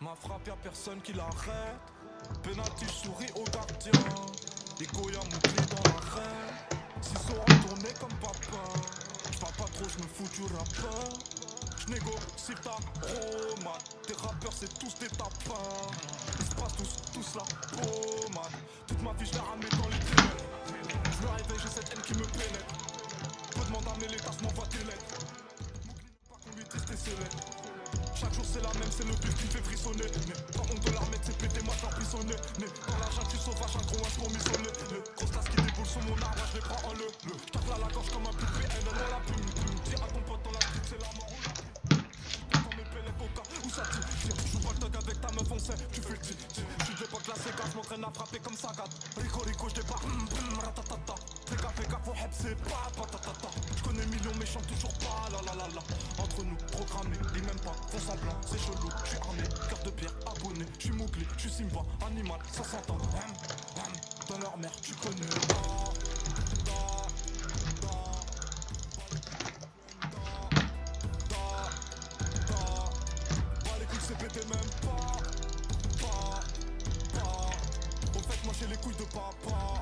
Ma frappe y'a personne qui l'arrête. Penalty, je souris au gardien. Ego y'a mon clé dans l'arène. S'ils sont retournés comme papa. J'parle pas trop, j'me fous du rappeur. J'négocie ta romade. Tes rappeurs c'est tous des tapins. Ils se passent tous la pommade. Toute ma vie je la ramène dans les ténèbres. Je me réveille, j'ai cette haine qui me pénètre. Peu demande à mes l'état, je m'envoie des lettres. Pas qu'on lui triste et ses lettres. Chaque jour c'est la même, c'est le but qui me fait frissonner. Mais pas honte de l'armée, c'est pété, moi je l'emprisonné. Mais dans la jungle, tu sauvage, un gros instant missionné. Le gros tasse qui déboule sur mon arbre, je les prends en le. J'tacle à la gorge comme un plus PN, dans la plume. Dis à ton pote dans la street, c'est la mort. Quand mes pelles coca, où ça tire? Joue pas le dog avec ta meuf, on sait, tu fais le tir. J'suis de l'époque classée, car j'm'entraîne à frapper comme ça, gâte. Rico Rico, j'débarque, ratatata. Fais gaffe, au heb, c'est pas patatata. J'connais millions, mais chante toujours pas, la la la la. Entre nous, programmé, ils m'aiment pas, font semblant, c'est chelou. J'suis armé, cœur de pierre, abonné. J'suis Mowgli, j'suis Simba, animal, ça s'entend. Dans leur mère, tu connais. C'est pété même pas. Au fait moi j'ai les couilles de papa.